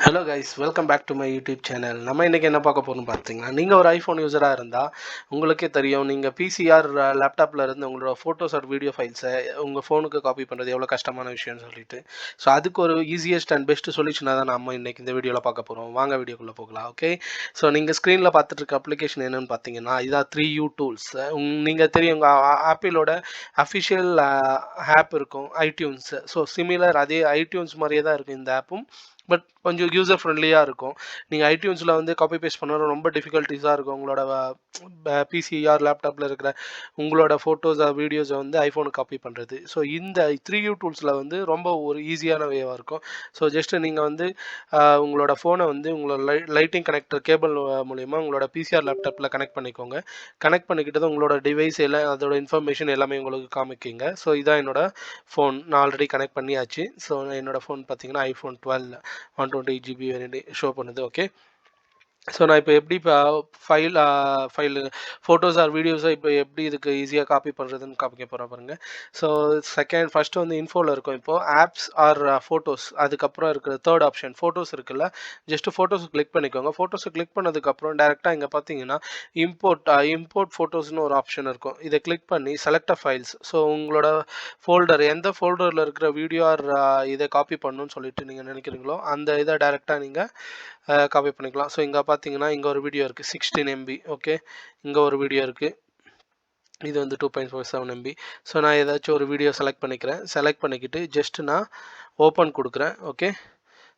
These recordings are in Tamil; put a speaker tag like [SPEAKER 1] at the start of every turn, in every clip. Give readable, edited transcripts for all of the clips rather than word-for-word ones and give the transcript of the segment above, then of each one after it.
[SPEAKER 1] Hello guys, welcome back to my YouTube channel. நம்ம இன்றைக்கி என்ன பார்க்க போகிறோம்னு பார்த்தீங்கன்னா, நீங்கள் ஒரு ஐஃபோன் யூஸராக இருந்தால் உங்களுக்கே தெரியும், நீங்கள் பிசிஆர் லேப்டாப்பில் இருந்து உங்களோட ஃபோட்டோஸ் ஆர் வீடியோ ஃபைல்ஸை உங்கள் ஃபோனுக்கு காப்பி பண்ணுறது எவ்வளோ கஷ்டமான விஷயம்னு சொல்லிட்டு. ஸோ அதுக்கு ஒரு ஈஸியஸ்ட் அண்ட் பெஸ்ட் சொல்யூஷனாக தான் நம்ம இன்றைக்கி இந்த வீடியோவில் பார்க்க போகிறோம். வாங்க வீடியோக்குள்ளே போகலாம். ஓகே, ஸோ நீங்கள் ஸ்க்ரீனில் பார்த்துட்டு இருக்க அப்ளிகேஷன் என்னென்னு பார்த்தீங்கன்னா, இதான் 3Utools. நீங்கள் தெரியும், உங்கள் ஆப்பிளோட அஃபிஷியல் ஆப் இருக்கும் ஐடியூன்ஸ். ஸோ சிமிலர் அதே ஐடியூன்ஸ் மாதிரியே தான் இருக்கும் இந்த ஆப்பும். பட் கொஞ்சம் யூசர் ஃப்ரெண்ட்லியாக இருக்கும். நீங்கள் ஐடியூன்ஸில் வந்து காப்பி பேஸ்ட் பண்ணணும் ரொம்ப டிஃபிகல்ட்டிஸாக இருக்கும். உங்களோட பிசிஆர் லேப்டாப்பில் இருக்கிற உங்களோட ஃபோட்டோஸை வீடியோஸை வந்து ஐஃபோனுக்கு காப்பி பண்ணுறது. ஸோ இந்த 3Utools வந்து ரொம்ப ஒரு ஈஸியான வேவாக இருக்கும். ஸோ ஜஸ்ட்டு நீங்கள் வந்து உங்களோட ஃபோனை வந்து உங்களோட லைட்டிங் கனெக்டர் கேபிள் மூலிமா உங்களோட பிசிஆர் லேப்டாப்பில் கனெக்ட் பண்ணிக்கோங்க. கனெக்ட் பண்ணிக்கிட்டது உங்களோட டிவைஸ் எல்லாம் அதோட இன்ஃபர்மேஷன் எல்லாமே உங்களுக்கு காமிக்கிங்க. ஸோ இதான் என்னோடய ஃபோன். நான் ஆல்ரெடி கனெக்ட் பண்ணியாச்சு. ஸோ என்னோடய ஃபோன் பார்த்தீங்கன்னா ஐஃபோன் 12 128 GB வேரியண்ட் ஷோ பண்ணுது. ஓகே, ஸோ நான் இப்போ எப்படி ஃபைலு ஃபோட்டோஸ் ஆர் வீடியோஸை இப்போ எப்படி இதுக்கு ஈஸியாக காப்பி பண்ணுறதுன்னு காமிக்க போகிறேன் பாருங்கள். ஸோ ஃபஸ்ட்டு வந்து இன்ஃபோவில் இருக்கும். இப்போது ஆப்ஸ் ஆர் ஃபோட்டோஸ், அதுக்கப்புறம் இருக்கிற தேர்ட் ஆப்ஷன் ஃபோட்டோஸ் இருக்குல்ல, ஜஸ்ட்டு ஃபோட்டோஸ் கிளிக் பண்ணிக்கோங்க. ஃபோட்டோஸை கிளிக் பண்ணதுக்கப்புறம் டேரெக்டாக இங்கே பார்த்தீங்கன்னா இம்போர்ட் ஃபோட்டோஸ்னு ஒரு ஆப்ஷன் இருக்கும். இதை கிளிக் பண்ணி செலக்ட் ஃபைல்ஸ். ஸோ உங்களோட ஃபோல்டர் எந்த ஃபோல்டரில் இருக்கிற வீடியோ ஆர் இதை காப்பி பண்ணணும்னு சொல்லிட்டு நீங்கள் நினைக்கிறீங்களோ அந்த இதை டேரெக்டாக நீங்கள் காப்பி பண்ணிக்கலாம். ஸோ இங்கே பார்த்தீங்கன்னா இங்கே ஒரு வீடியோ இருக்குது 16 MB. ஓகே, இங்கே ஒரு வீடியோ இருக்குது, இது வந்து 2.47 MB. ஸோ நான் ஏதாச்சும் ஒரு வீடியோ செலக்ட் பண்ணிக்கிறேன். செலக்ட் பண்ணிக்கிட்டு ஜஸ்ட்டு நான் ஓப்பன் கொடுக்குறேன். ஓகே,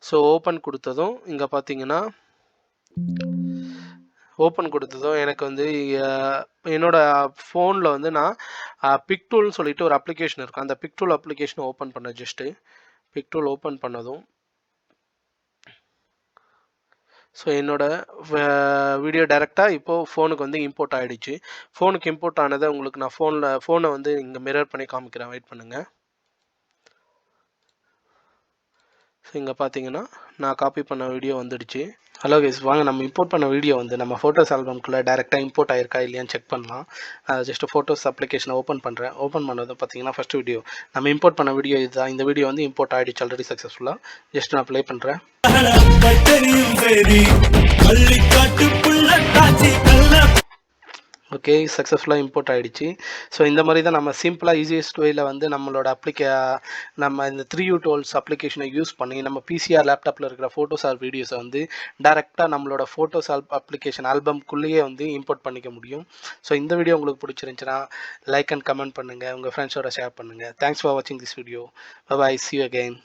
[SPEAKER 1] ஸோ ஓப்பன் கொடுத்ததும் இங்கே பார்த்தீங்கன்னா எனக்கு வந்து என்னோடய ஃபோனில் வந்து நான் பிக்டூல்னு சொல்லிட்டு ஒரு அப்ளிகேஷன் இருக்கும். அந்த பிக்டூல் அப்ளிகேஷனை ஓப்பன் பண்ண ஜஸ்ட்டு பிக்டூல் ஓப்பன் பண்ணதும் ஸோ என்னோடய வீடியோ டேரெக்டாக இப்போது ஃபோனுக்கு வந்து இம்போர்ட் ஆகிடுச்சு. ஃபோனுக்கு இம்போர்ட் ஆனதை உங்களுக்கு நான் ஃபோனை வந்து இங்கே மிரர் பண்ணி காமிக்கிறேன். வெயிட் பண்ணுங்கள். ஸோ இங்கே பார்த்தீங்கன்னா நான் காப்பி பண்ண வீடியோ வந்துடுச்சு. ஹலோ கைஸ், வாங்க நம்ம இம்போர்ட் பண்ண வீடியோ வந்து நம்ம ஃபோட்டோஸ் ஆல்பம்குள்ளே டேரெக்டாக இம்போர்ட் ஆயிருக்கா இல்லையான்னு செக் பண்ணலாம். ஜஸ்ட்டு ஃபோட்டோஸ் அப்ளிகேஷனை ஓப்பன் பண்ணுறேன். ஓப்பன் பண்ணது பார்த்தீங்கன்னா ஃபஸ்ட்டு வீடியோ நம்ம இம்போர்ட் பண்ண வீடியோ இதுதான். இந்த வீடியோ வந்து இம்போர்ட் ஆகிடுச்சு ஆல்ரெடி சக்ஸஸ்ஃபுல்லாக. ஜஸ்ட் நான் ப்ளே பண்ணுறேன். ஓகே, சக்ஸஸ்ஃபுல்லாக இம்போர்ட் ஆகிடுச்சு. ஸோ இந்த மாதிரி தான் நம்ம சிம்பிளாக ஈஸியஸ்ட் வேயில் வந்து நம்மளோட நம்ம இந்த 3Utools அப்ளிகேஷனை யூஸ் பண்ணி நம்ம பிசிஆர் லேப்டாப்பில் இருக்கிற ஃபோட்டோஸ் ஆர் வீடியோஸை வந்து டேரெக்டாக நம்மளோட ஃபோட்டோஸ் அப்ளிகேஷன் ஆல்பம்குள்ளேயே வந்து இம்போர்ட் பண்ணிக்க முடியும். ஸோ இந்த வீடியோ உங்களுக்கு பிடிச்சிருந்துச்சுன்னா லைக் அண்ட் கமெண்ட் பண்ணுங்கள், உங்கள் ஃப்ரெண்ட்ஸோட ஷேர் பண்ணுங்கள். தேங்க்ஸ் ஃபார் வாட்சிங் this video. Bye, see you again.